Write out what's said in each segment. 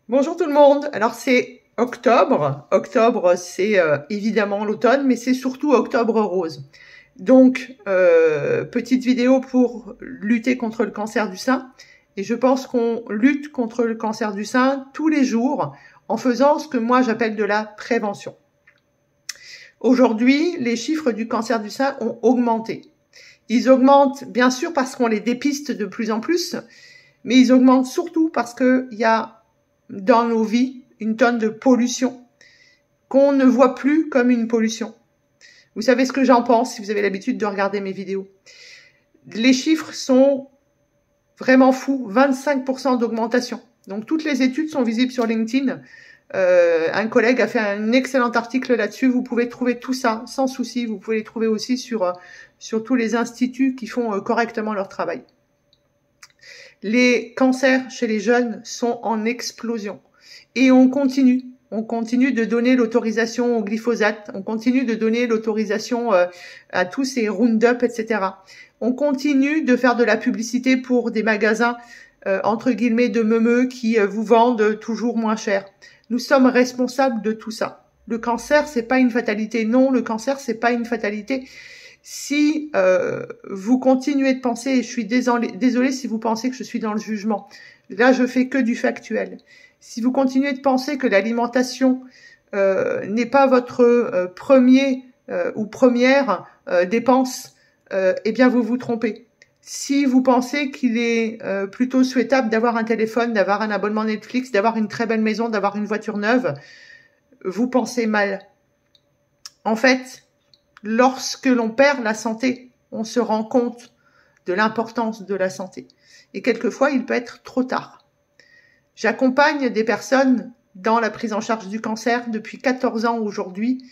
Bonjour tout le monde. Alors c'est octobre. Octobre, c'est évidemment l'automne, mais c'est surtout octobre rose. Donc, petite vidéo pour lutter contre le cancer du sein. Et je pense qu'on lutte contre le cancer du sein tous les jours en faisant ce que moi j'appelle de la prévention. Aujourd'hui, les chiffres du cancer du sein ont augmenté. Ils augmentent bien sûr parce qu'on les dépiste de plus en plus, mais ils augmentent surtout parce qu'il y a dans nos vies une tonne de pollution qu'on ne voit plus comme une pollution. Vous savez ce que j'en pense si vous avez l'habitude de regarder mes vidéos. Les chiffres sont vraiment fous, 25% d'augmentation. Donc toutes les études sont visibles sur LinkedIn. Un collègue a fait un excellent article là-dessus. Vous pouvez trouver tout ça sans souci. Vous pouvez les trouver aussi sur tous les instituts qui font correctement leur travail. Les cancers chez les jeunes sont en explosion. Et on continue de donner l'autorisation au glyphosate, on continue de donner l'autorisation à tous ces Roundup, etc. On continue de faire de la publicité pour des magasins, entre guillemets, de meumeux qui vous vendent toujours moins cher. Nous sommes responsables de tout ça. Le cancer, c'est pas une fatalité. Non, le cancer, c'est pas une fatalité. Si vous continuez de penser, et je suis désolée si vous pensez que je suis dans le jugement, là je fais que du factuel. Si vous continuez de penser que l'alimentation n'est pas votre premier ou première dépense, eh bien vous vous trompez. Si vous pensez qu'il est plutôt souhaitable d'avoir un téléphone, d'avoir un abonnement Netflix, d'avoir une très belle maison, d'avoir une voiture neuve, vous pensez mal. En fait, lorsque l'on perd la santé, on se rend compte de l'importance de la santé. Et quelquefois, il peut être trop tard. J'accompagne des personnes dans la prise en charge du cancer depuis 14 ans aujourd'hui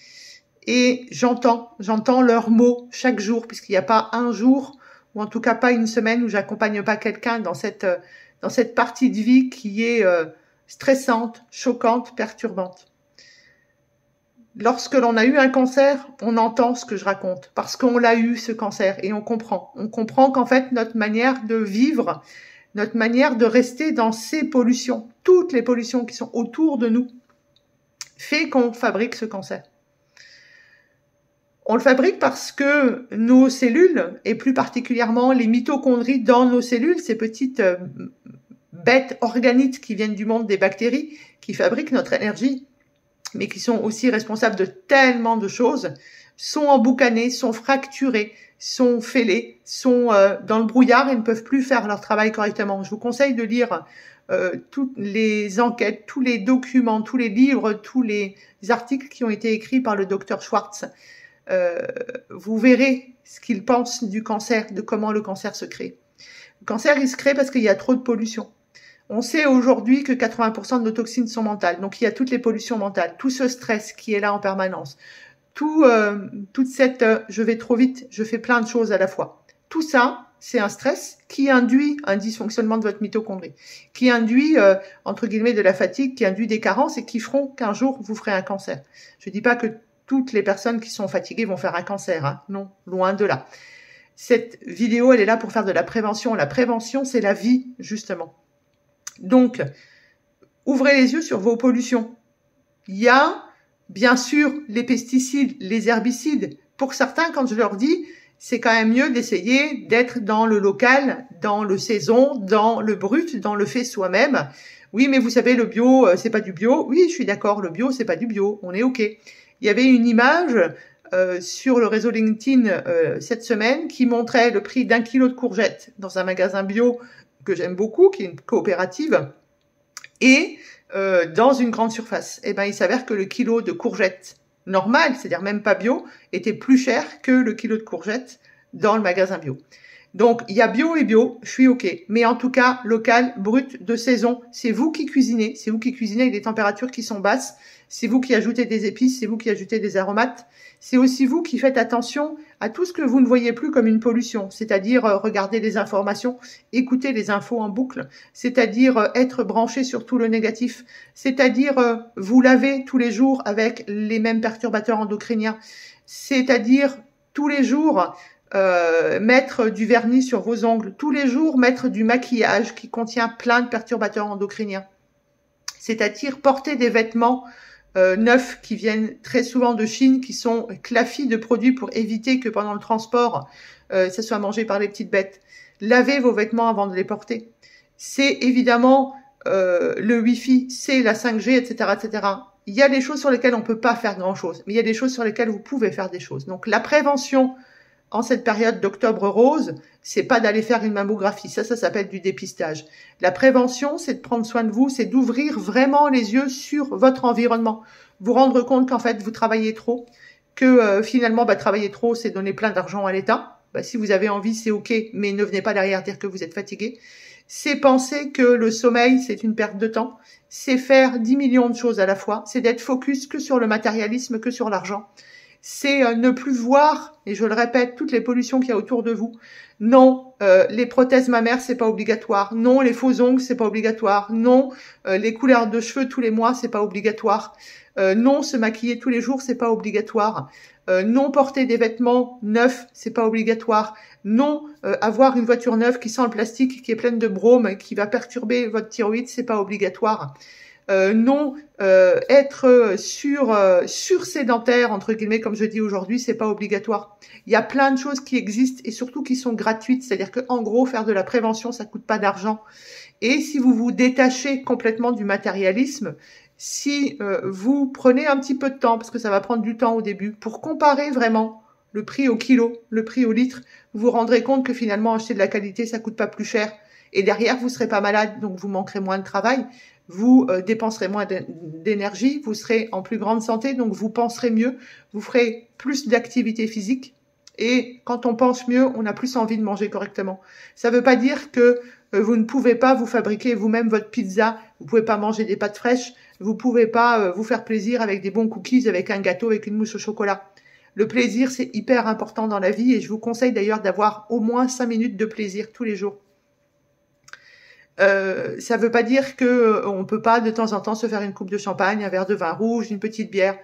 et j'entends leurs mots chaque jour, puisqu'il n'y a pas un jour, ou en tout cas pas une semaine où j'accompagne pas quelqu'un dans cette partie de vie qui est stressante, choquante, perturbante. Lorsque l'on a eu un cancer, on entend ce que je raconte, parce qu'on l'a eu, ce cancer, et on comprend. On comprend qu'en fait, notre manière de vivre, notre manière de rester dans ces pollutions, toutes les pollutions qui sont autour de nous, fait qu'on fabrique ce cancer. On le fabrique parce que nos cellules, et plus particulièrement les mitochondries dans nos cellules, ces petites bêtes organiques qui viennent du monde des bactéries, qui fabriquent notre énergie, mais qui sont aussi responsables de tellement de choses, sont emboucanés, sont fracturés, sont fêlés, sont dans le brouillard et ne peuvent plus faire leur travail correctement. Je vous conseille de lire toutes les enquêtes, tous les documents, tous les livres, tous les articles qui ont été écrits par le docteur Schwartz. Vous verrez ce qu'il pense du cancer, de comment le cancer se crée. Le cancer, il se crée parce qu'il y a trop de pollution. On sait aujourd'hui que 80% de nos toxines sont mentales. Donc, il y a toutes les pollutions mentales, tout ce stress qui est là en permanence, toute cette je vais trop vite, je fais plein de choses à la fois. Tout ça, c'est un stress qui induit un dysfonctionnement de votre mitochondrie, qui induit, entre guillemets, de la fatigue, qui induit des carences et qui feront qu'un jour, vous ferez un cancer. Je dis pas que toutes les personnes qui sont fatiguées vont faire un cancer, hein. Non, loin de là. Cette vidéo, elle est là pour faire de la prévention. La prévention, c'est la vie, justement. Donc, ouvrez les yeux sur vos pollutions. Il y a, bien sûr, les pesticides, les herbicides. Pour certains, quand je leur dis, c'est quand même mieux d'essayer d'être dans le local, dans le saison, dans le brut, dans le fait soi-même. Oui, mais vous savez, le bio, c'est pas du bio. Oui, je suis d'accord, le bio, c'est pas du bio. On est OK. Il y avait une image sur le réseau LinkedIn cette semaine qui montrait le prix d'1 kilo de courgettes dans un magasin bio que j'aime beaucoup, qui est une coopérative, et dans une grande surface. Eh ben, il s'avère que le kilo de courgettes normales, c'est-à-dire même pas bio, était plus cher que le kilo de courgettes dans le magasin bio. Donc, il y a bio et bio, je suis OK. Mais en tout cas, local, brut, de saison, c'est vous qui cuisinez. C'est vous qui cuisinez avec des températures qui sont basses. C'est vous qui ajoutez des épices, c'est vous qui ajoutez des aromates. C'est aussi vous qui faites attention à tout ce que vous ne voyez plus comme une pollution, c'est-à-dire regarder les informations, écouter les infos en boucle, c'est-à-dire être branché sur tout le négatif, c'est-à-dire vous laver tous les jours avec les mêmes perturbateurs endocriniens, c'est-à-dire tous les jours mettre du vernis sur vos ongles, tous les jours mettre du maquillage qui contient plein de perturbateurs endocriniens. c'est-à-dire porter des vêtements neufs qui viennent très souvent de Chine, qui sont clafis de produits pour éviter que pendant le transport, ça soit mangé par les petites bêtes. Lavez vos vêtements avant de les porter. C'est évidemment le Wi-Fi, c'est la 5G, etc., etc. Il y a des choses sur lesquelles on ne peut pas faire grand-chose, mais il y a des choses sur lesquelles vous pouvez faire des choses. Donc la prévention en cette période d'octobre rose, c'est pas d'aller faire une mammographie, ça s'appelle du dépistage. La prévention, c'est de prendre soin de vous, c'est d'ouvrir vraiment les yeux sur votre environnement. Vous rendre compte qu'en fait, vous travaillez trop, que finalement, travailler trop, c'est donner plein d'argent à l'État. Si vous avez envie, c'est ok, mais ne venez pas derrière dire que vous êtes fatigué. C'est penser que le sommeil, c'est une perte de temps. C'est faire 10 millions de choses à la fois. C'est d'être focus que sur le matérialisme, que sur l'argent. C'est ne plus voir, et je le répète, toutes les pollutions qu'il y a autour de vous. Non, les prothèses mammaires, c'est pas obligatoire. Non, les faux ongles, c'est pas obligatoire. Non, les couleurs de cheveux tous les mois, c'est pas obligatoire. Non, se maquiller tous les jours, c'est pas obligatoire. Non, porter des vêtements neufs, c'est pas obligatoire. Non, avoir une voiture neuve qui sent le plastique, qui est pleine de brome, qui va perturber votre thyroïde, c'est pas obligatoire. Non, être sur-sédentaire, entre guillemets, comme je dis aujourd'hui, c'est pas obligatoire. Il y a plein de choses qui existent et surtout qui sont gratuites. C'est-à-dire que, en gros, faire de la prévention, ça coûte pas d'argent. Et si vous vous détachez complètement du matérialisme, si vous prenez un petit peu de temps, parce que ça va prendre du temps au début, pour comparer vraiment le prix au kilo, le prix au litre, vous vous rendrez compte que finalement, acheter de la qualité, ça coûte pas plus cher. Et derrière, vous serez pas malade, donc vous manquerez moins de travail. Vous dépenserez moins d'énergie, vous serez en plus grande santé, donc vous penserez mieux, vous ferez plus d'activité physique. Et quand on pense mieux, on a plus envie de manger correctement. Ça ne veut pas dire que vous ne pouvez pas vous fabriquer vous-même votre pizza, vous pouvez pas manger des pâtes fraîches, vous pouvez pas vous faire plaisir avec des bons cookies, avec un gâteau, avec une mousse au chocolat. Le plaisir, c'est hyper important dans la vie et je vous conseille d'ailleurs d'avoir au moins 5 minutes de plaisir tous les jours. Ça veut pas dire que on peut pas de temps en temps se faire une coupe de champagne, un verre de vin rouge, une petite bière.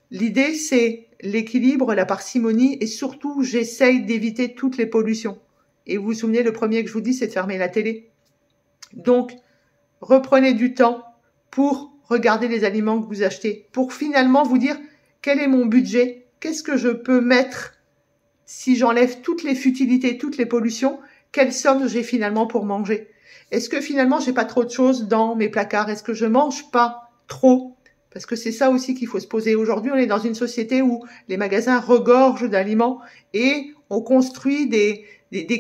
L'idée, c'est l'équilibre, la parcimonie et surtout, j'essaye d'éviter toutes les pollutions. Et vous vous souvenez, le premier que je vous dis, c'est de fermer la télé. Donc, reprenez du temps pour regarder les aliments que vous achetez, pour finalement vous dire quel est mon budget, qu'est-ce que je peux mettre si j'enlève toutes les futilités, toutes les pollutions, quelle somme j'ai finalement pour manger. Est-ce que finalement, j'ai pas trop de choses dans mes placards? Est-ce que je mange pas trop? Parce que c'est ça aussi qu'il faut se poser. Aujourd'hui, on est dans une société où les magasins regorgent d'aliments et on construit des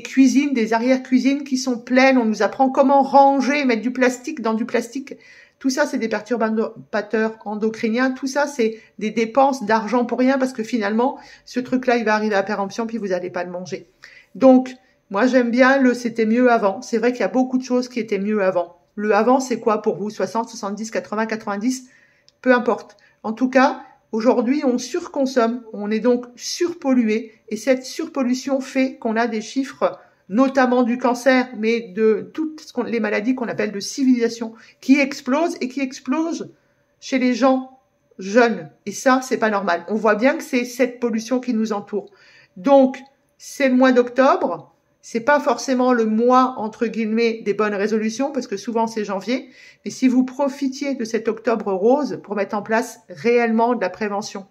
cuisines, des arrière-cuisines qui sont pleines. On nous apprend comment ranger, mettre du plastique dans du plastique. Tout ça, c'est des perturbateurs endocriniens. Tout ça, c'est des dépenses d'argent pour rien parce que finalement, ce truc-là, il va arriver à péremption puis vous n'allez pas le manger. Donc, moi, j'aime bien le « c'était mieux avant ». C'est vrai qu'il y a beaucoup de choses qui étaient mieux avant. Le « avant », c'est quoi pour vous? 60, 70, 80, 90? Peu importe. En tout cas, aujourd'hui, on surconsomme, on est donc surpollué. Et cette surpollution fait qu'on a des chiffres, notamment du cancer, mais de toutes les maladies qu'on appelle de civilisation, qui explosent et qui explosent chez les gens jeunes. Et ça, c'est pas normal. On voit bien que c'est cette pollution qui nous entoure. Donc, c'est le mois d'octobre. C'est pas forcément le mois, entre guillemets, des bonnes résolutions, parce que souvent c'est janvier. Mais si vous profitiez de cet octobre rose pour mettre en place réellement de la prévention,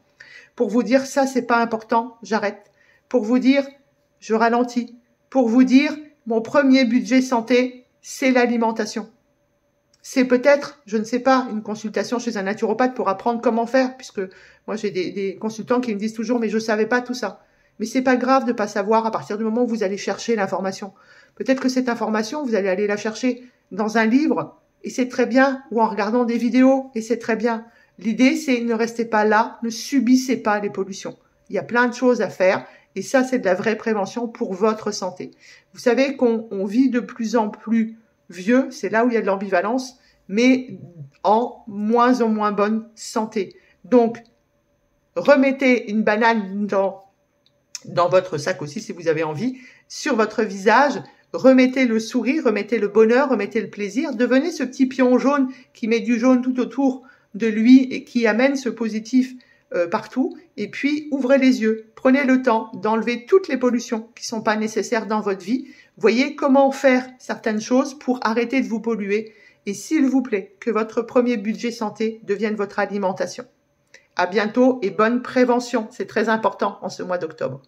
pour vous dire ça, c'est pas important, j'arrête. Pour vous dire, je ralentis. Pour vous dire, mon premier budget santé, c'est l'alimentation. C'est peut-être, je ne sais pas, une consultation chez un naturopathe pour apprendre comment faire, puisque moi j'ai des consultants qui me disent toujours, mais je savais pas tout ça. Mais c'est pas grave de pas savoir à partir du moment où vous allez chercher l'information. Peut-être que cette information, vous allez aller la chercher dans un livre, et c'est très bien, ou en regardant des vidéos, et c'est très bien. L'idée, c'est ne restez pas là, ne subissez pas les pollutions. Il y a plein de choses à faire, et ça, c'est de la vraie prévention pour votre santé. Vous savez qu'on vit de plus en plus vieux, c'est là où il y a de l'ambivalence, mais en moins bonne santé. Donc, remettez une banane dans votre sac aussi si vous avez envie, sur votre visage, remettez le sourire, remettez le bonheur, remettez le plaisir, devenez ce petit pion jaune qui met du jaune tout autour de lui et qui amène ce positif partout, et puis ouvrez les yeux, prenez le temps d'enlever toutes les pollutions qui sont pas nécessaires dans votre vie, voyez comment faire certaines choses pour arrêter de vous polluer et s'il vous plaît, que votre premier budget santé devienne votre alimentation. À bientôt et bonne prévention, c'est très important en ce mois d'octobre.